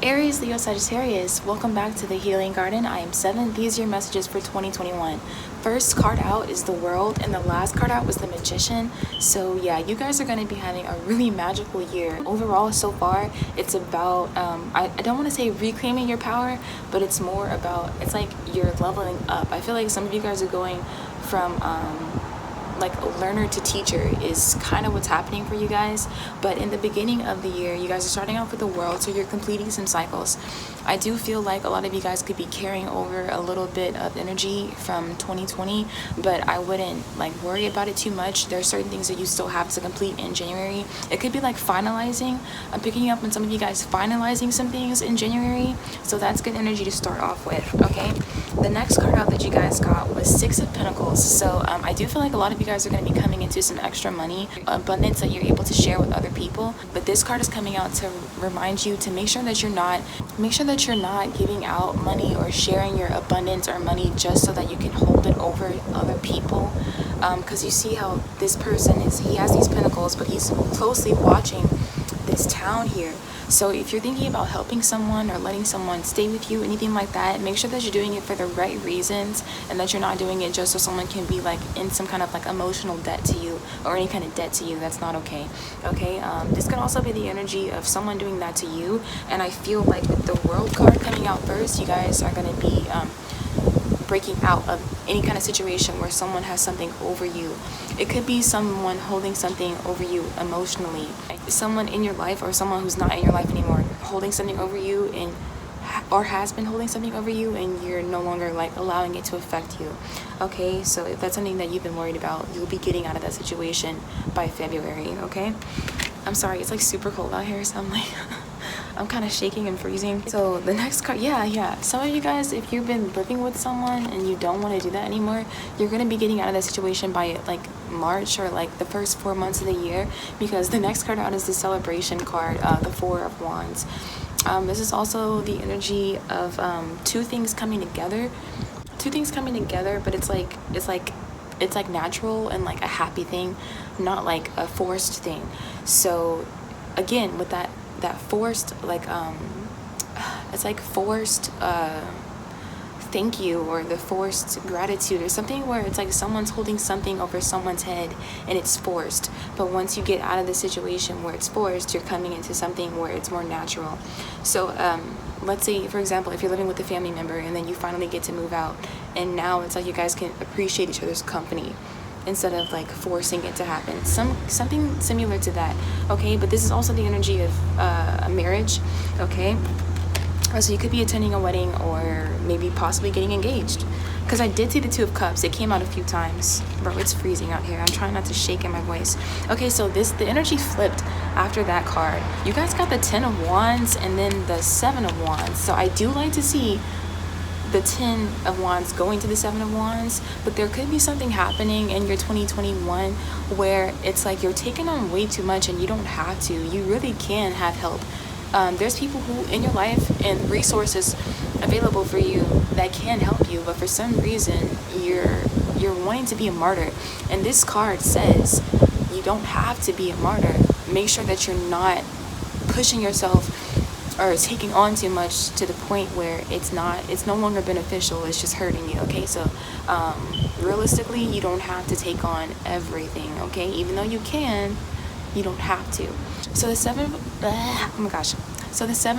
Aries, Leo, Sagittarius, welcome back to the Healing Garden. I am 7. These are your messages for 2021. First card out is the World, and the last card out was the Magician. So yeah, you guys are going to be having a really magical year. Overall, so far, it's about, I don't want to say reclaiming your power, but it's more about, it's like you're leveling up. I feel like some of you guys are going from, like a learner to teacher is kind of what's happening for you guys. But in the beginning of the year, you guys are starting off with the World, so you're completing some cycles. I do feel like a lot of you guys could be carrying over a little bit of energy from 2020, but I wouldn't like worry about it too much. There are certain things that you still have to complete in January. It could be like finalizing. I'm picking up on some of you guys finalizing some things in January, so that's good energy to start off with. Okay, the next card out that you guys got was Six of Pentacles. So I do feel like a lot of you guys are going to be coming into some extra money, abundance that you're able to share with other people. But this card is coming out to remind you to make sure that you're not giving out money or sharing your abundance or money just so that you can hold it over other people. Because you see how this person he has these pentacles, but he's closely watching this town here. So if you're thinking about helping someone or letting someone stay with you, anything like that, make sure that you're doing it for the right reasons and that you're not doing it just so someone can be like in some kind of like emotional debt to you or any kind of debt to you. That's not okay. Okay, this could also be the energy of someone doing that to you. And I feel like with the World card coming out first, you guys are going to be breaking out of any kind of situation where someone has something over you. It could be someone holding something over you emotionally, someone in your life or someone who's not in your life anymore holding something over you and or has been holding something over you, and you're no longer like allowing it to affect you. Okay, so if that's something that you've been worried about, you'll be getting out of that situation by February. Okay, I'm sorry, it's like super cold out here, so I'm like I'm kind of shaking and freezing. So the next card, yeah, some of you guys, if you've been living with someone and you don't want to do that anymore, you're going to be getting out of that situation by like March or like the first 4 months of the year, because the next card out is the Celebration card, the Four of Wands. This is also the energy of two things coming together, but it's like natural and like a happy thing, not like a forced thing. So again, with that forced, like it's like forced thank you, or the forced gratitude, or something where it's like someone's holding something over someone's head and it's forced. But once you get out of the situation where it's forced, you're coming into something where it's more natural. So let's say, for example, if you're living with a family member and then you finally get to move out, and now it's like you guys can appreciate each other's company instead of like forcing it to happen. Something similar to that. Okay, but this is also the energy of a marriage. Okay, so you could be attending a wedding or maybe possibly getting engaged, because I did see the Two of Cups. It came out a few times. Bro, it's freezing out here. I'm trying not to shake in my voice. Okay, so the energy flipped after that card. You guys got the Ten of Wands and then the Seven of Wands. So I do like to see the Ten of Wands going to the Seven of Wands, but there could be something happening in your 2021 where it's like you're taking on way too much and you don't have to. You really can have help. There's people who in your life and resources available for you that can help you, but for some reason you're wanting to be a martyr. And this card says you don't have to be a martyr. Make sure that you're not pushing yourself or taking on too much to the point where it's no longer beneficial, it's just hurting you. Okay, so realistically, you don't have to take on everything. Okay, even though you can, you don't have to. So the Seven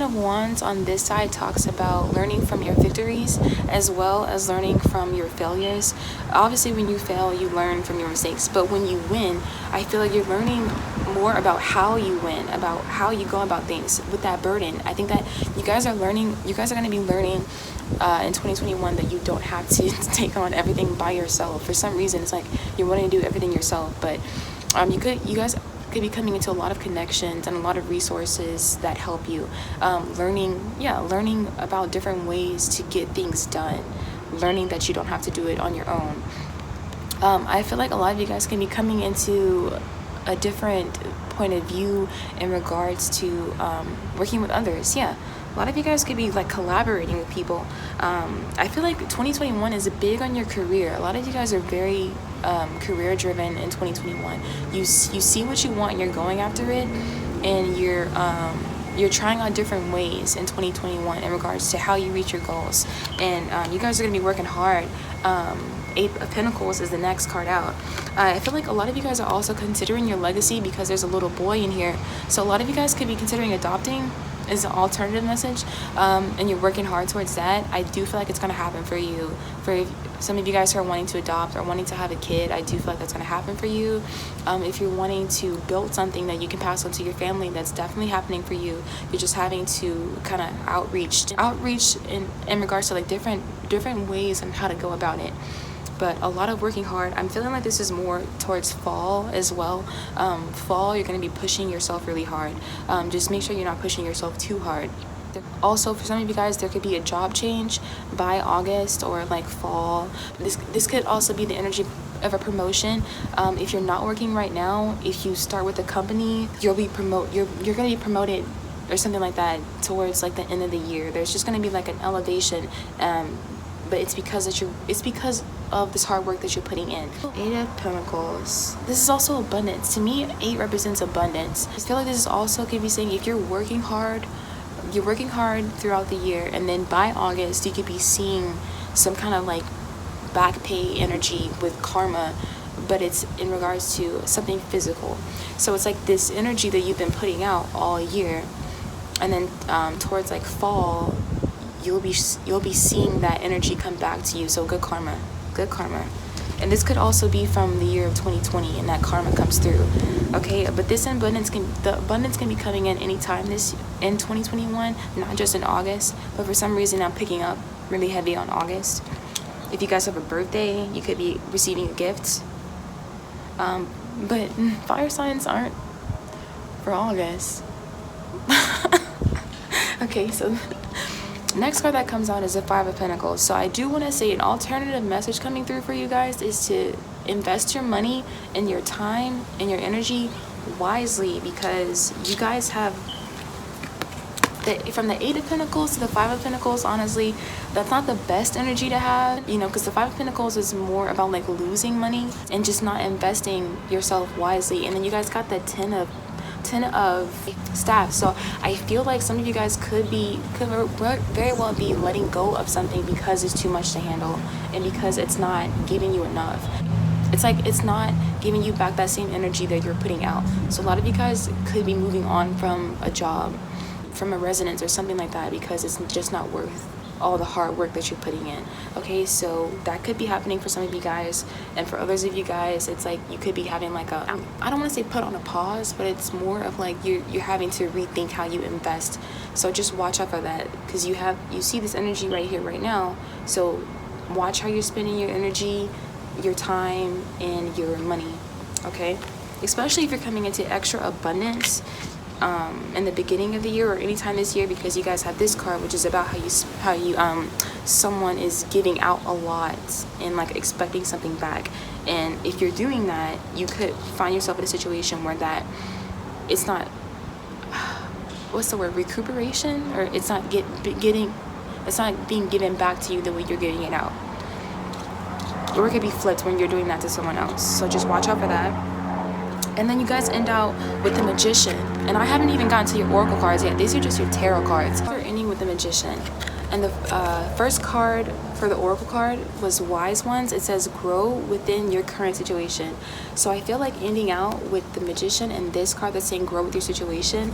of Wands on this side talks about learning from your victories as well as learning from your failures. Obviously, when you fail, you learn from your mistakes, but when you win, I feel like you're learning more about how you win, about how you go about things with that burden. I think that you guys are going to be learning in 2021 that you don't have to take on everything by yourself. For some reason, it's like you're wanting to do everything yourself, but you guys could be coming into a lot of connections and a lot of resources that help you. Learning about different ways to get things done, learning that you don't have to do it on your own. I feel like a lot of you guys can be coming into a different point of view in regards to working with others. A lot of you guys could be like collaborating with people. I feel like 2021 is big on your career. A lot of you guys are very career driven in 2021. You see what you want and you're going after it, and you're trying out different ways in 2021 in regards to how you reach your goals, and you guys are going to be working hard. Eight of Pentacles is the next card out. I feel like a lot of you guys are also considering your legacy, because there's a little boy in here. So a lot of you guys could be considering adopting is an alternative message, and you're working hard towards that. I do feel like it's going to happen for you. For some of you guys who are wanting to adopt or wanting to have a kid, I do feel like that's going to happen for you. If you're wanting to build something that you can pass on to your family, that's definitely happening for you. You're just having to kind of outreach in regards to like different ways on how to go about it. But a lot of working hard. I'm feeling like this is more towards fall as well. Fall, you're going to be pushing yourself really hard. Just make sure you're not pushing yourself too hard. Also, for some of you guys, there could be a job change by August or like fall. This could also be the energy of a promotion. If you're not working right now, if you start with a company, you're going to be promoted or something like that towards like the end of the year. There's just going to be like an elevation. But it's because of this hard work that you're putting in. Eight of Pentacles. This is also abundance. To me, 8 represents abundance. I feel like this is also could be saying if you're working hard throughout the year, and then by August you could be seeing some kind of like back pay energy with karma, but it's in regards to something physical. So it's like this energy that you've been putting out all year, and then towards like fall, you'll be seeing that energy come back to you. So good karma. And this could also be from the year of 2020, and that karma comes through. Okay, but the abundance can be coming in anytime in 2021, not just in August. But for some reason I'm picking up really heavy on August. If you guys have a birthday, you could be receiving a gift. But fire signs aren't for August. Okay, so next card that comes out is the 5 of Pentacles. So I do want to say an alternative message coming through for you guys is to invest your money and your time and your energy wisely, because you guys have from the 8 of Pentacles to the 5 of Pentacles. Honestly, that's not the best energy to have, because the 5 of Pentacles is more about like losing money and just not investing yourself wisely. And then you guys got the 10 of Staff. So I feel like some of you guys could very well be letting go of something because it's too much to handle, and because it's not giving you enough. It's like it's not giving you back that same energy that you're putting out. So a lot of you guys could be moving on from a job, from a residence or something like that, because it's just not worth all the hard work that you're putting in. Okay, so that could be happening for some of you guys, and for others of you guys, it's like you could be having like I don't want to say put on a pause, but it's more of like you're having to rethink how you invest. So just watch out for that, because you see this energy right here right now. So watch how you're spending your energy, your time, and your money. Okay, especially if you're coming into extra abundance in the beginning of the year or anytime this year, because you guys have this card, which is about how you someone is giving out a lot and like expecting something back. And if you're doing that, you could find yourself in a situation where that it's not what's the word, recuperation, or it's not it's not being given back to you the way you're giving it out, or it could be flipped when you're doing that to someone else. So just watch out for that. And then you guys end out with the Magician. And I haven't even gotten to your Oracle cards yet. These are just your Tarot cards. We're ending with the Magician. And the first card for the Oracle card was Wise Ones. It says grow within your current situation. So I feel like ending out with the Magician and this card that's saying grow with your situation.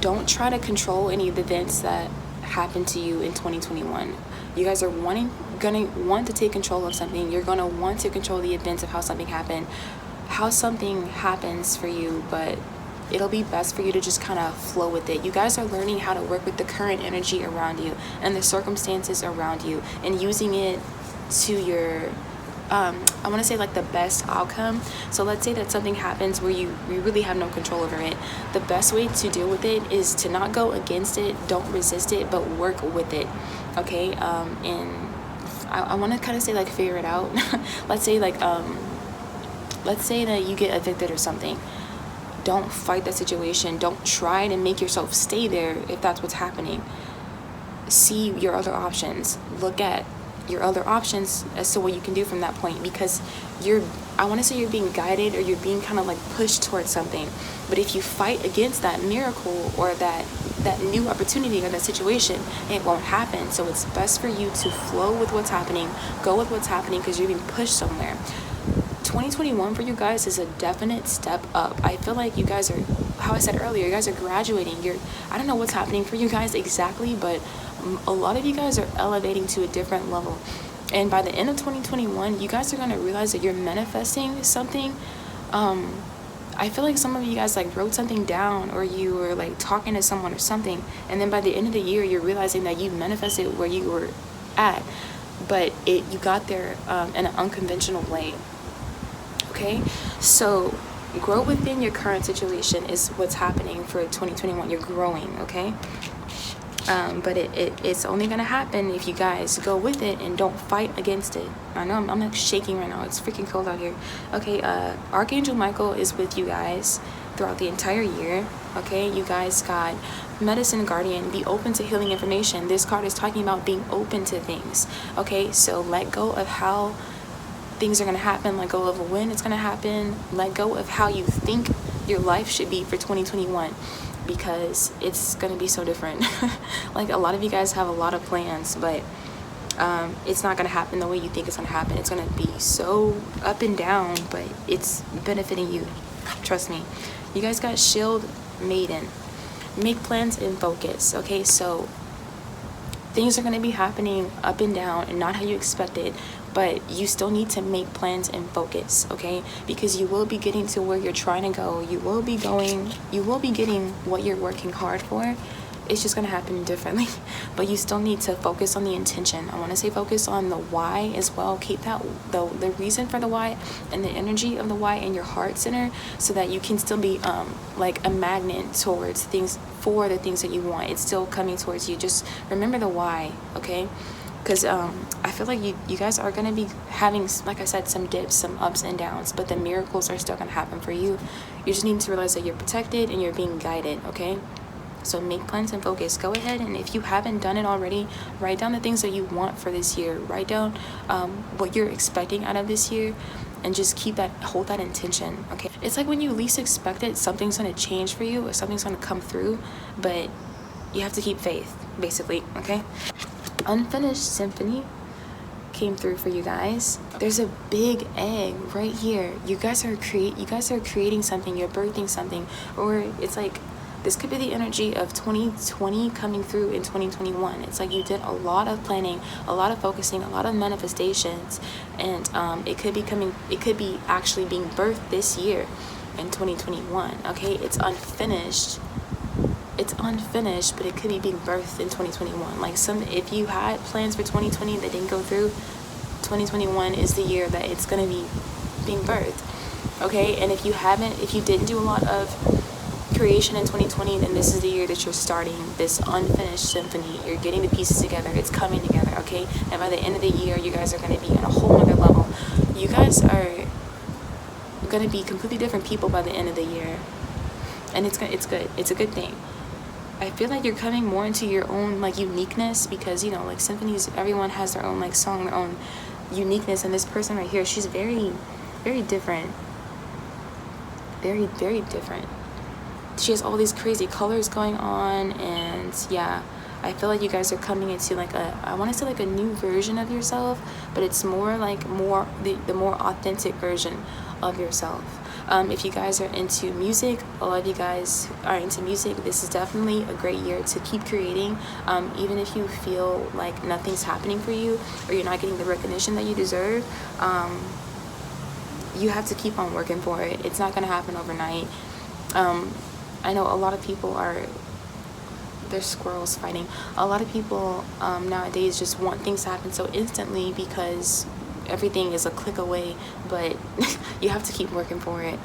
Don't try to control any of the events that happened to you in 2021. You guys are gonna want to take control of something. You're gonna want to control the events of how something happened, how something happens for you, but it'll be best for you to just kind of flow with it. You guys are learning how to work with the current energy around you and the circumstances around you, and using it to your I want to say like the best outcome. So let's say that something happens where you really have no control over it. The best way to deal with it is to not go against it, don't resist it, but work with it. Okay, and I want to kind of say like figure it out. Let's say that you get evicted or something. Don't fight that situation. Don't try to make yourself stay there if that's what's happening. See your other options. Look at your other options as to what you can do from that point, because I want to say you're being guided, or you're being kind of like pushed towards something. But if you fight against that miracle or that that new opportunity or that situation, it won't happen. So it's best for you to flow with what's happening, go with what's happening, because you're being pushed somewhere. 2021 for you guys is a definite step up. I feel like you guys are, how I said earlier, you guys are graduating. I don't know what's happening for you guys exactly, but a lot of you guys are elevating to a different level. And by the end of 2021, you guys are going to realize that you're manifesting something. I feel like some of you guys like wrote something down, or you were like talking to someone or something, and then by the end of the year you're realizing that you manifested where you were at, but you got there in an unconventional way. Okay, so grow within your current situation is what's happening for 2021. You're growing, okay? But it's only gonna happen if you guys go with it and don't fight against it. I know I'm like shaking right now. It's freaking cold out here. Okay, Archangel Michael is with you guys throughout the entire year. Okay, you guys got Medicine Guardian. Be open to healing information. This card is talking about being open to things. Okay, so let go of how things are gonna happen. Let go of when it's gonna happen. Let go of how you think your life should be for 2021. Because it's gonna be so different. Like, a lot of you guys have a lot of plans, but it's not gonna happen the way you think it's gonna happen. It's gonna be so up and down, but it's benefiting you. Trust me. You guys got Shield Maiden. Make plans and focus. Okay, so things are gonna be happening up and down and not how you expected, but you still need to make plans and focus, okay? Because you will be getting to where you're trying to go. You will be getting what you're working hard for. It's just gonna happen differently. But you still need to focus on the intention. I wanna say focus on the why as well. Keep that the reason for the why and the energy of the why in your heart center, so that you can still be like a magnet towards things, for the things that you want. It's still coming towards you. Just remember the why, okay? Because I feel like you guys are going to be having, like I said, some dips, some ups and downs, but the miracles are still going to happen for you. You just need to realize that you're protected and you're being guided, okay? So make plans and focus. Go ahead, and if you haven't done it already, write down the things that you want for this year. Write down what you're expecting out of this year, and just hold that intention, okay? It's like when you least expect it, something's going to change for you, or something's going to come through, but you have to keep faith, basically, okay? Unfinished Symphony came through for you guys. There's a big egg right here. You guys are creating something. You're birthing something, or it's like this could be the energy of 2020 coming through in 2021. It's like you did a lot of planning, a lot of focusing, a lot of manifestations, and it could be actually being birthed this year in 2021. Okay, it's unfinished, but it could be being birthed in 2021. Like, if you had plans for 2020 that didn't go through, 2021 is the year that it's going to be being birthed. Okay, and if you didn't do a lot of creation in 2020, then this is the year that you're starting this unfinished symphony. You're getting the pieces together. It's coming together, okay? And by the end of the year, you guys are going to be on a whole other level. You guys are going to be completely different people by the end of the year. And it's good. It's a good thing. I feel like you're coming more into your own like uniqueness, because like symphonies, everyone has their own like song, their own uniqueness, and this person right here, she's very, very different. Very, very different. She has all these crazy colors going on, and yeah, I feel like you guys are coming into like I want to say like a new version of yourself, but it's more like the more authentic version of yourself. If you guys are into music, a lot of you guys are into music, this is definitely a great year to keep creating. Even if you feel like nothing's happening for you, or you're not getting the recognition that you deserve, you have to keep on working for it. It's not going to happen overnight. I know a lot of people there's squirrels fighting. A lot of people nowadays just want things to happen so instantly, because everything is a click away, but you have to keep working for it.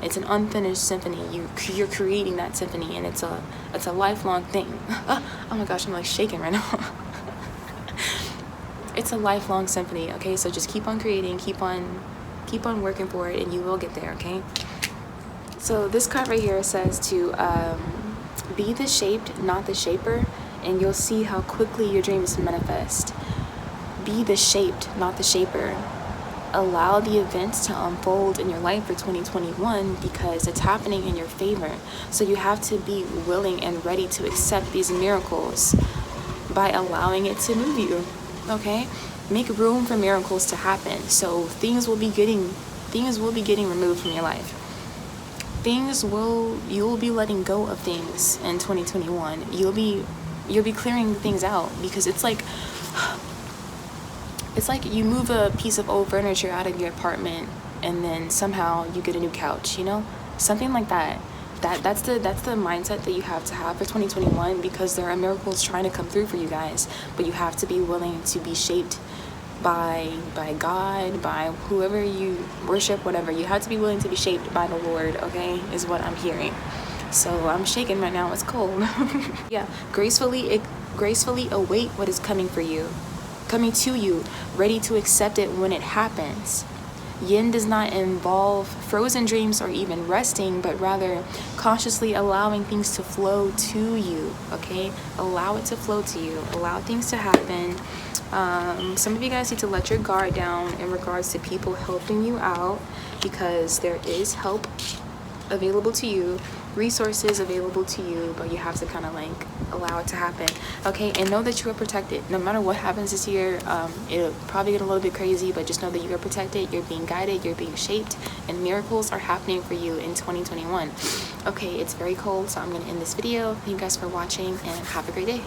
It's an unfinished symphony. You're creating that symphony, and it's a lifelong thing. Oh my gosh, I'm like shaking right now. It's a lifelong symphony, okay? So just keep on creating, keep on working for it, and you will get there, okay? So this card right here says to be the shaped, not the shaper, and you'll see how quickly your dreams manifest. Be the shaped, not the shaper. allow the events to unfold in your life for 2021 because it's happening in your favor. So you have to be willing and ready to accept these miracles by allowing it to move you. Okay? Make room for miracles to happen. So things will be getting removed from your life. You'll be letting go of things in 2021. You'll be clearing things out, because it's like you move a piece of old furniture out of your apartment and then somehow you get a new couch, something like that. That's the mindset that you have to have for 2021, because there are miracles trying to come through for you guys, but you have to be willing to be shaped by God, by whoever you worship, whatever. You have to be willing to be shaped by the Lord, okay, is what I'm hearing. So I'm shaking right now, it's cold. Yeah, gracefully await what is coming to you, ready to accept it when it happens. Yin does not involve frozen dreams or even resting, but rather consciously allowing things to flow to you, okay? Allow it to flow to you. Allow things to happen. Some of you guys need to let your guard down in regards to people helping you out, because there is help available to you, resources available to you, but you have to kind of like allow it to happen, okay? And know that you are protected. No matter what happens this year, it'll probably get a little bit crazy, but just know that you are protected, you're being guided, you're being shaped, and miracles are happening for you in 2021. Okay, it's very cold, so I'm going to end this video. Thank you guys for watching, and have a great day.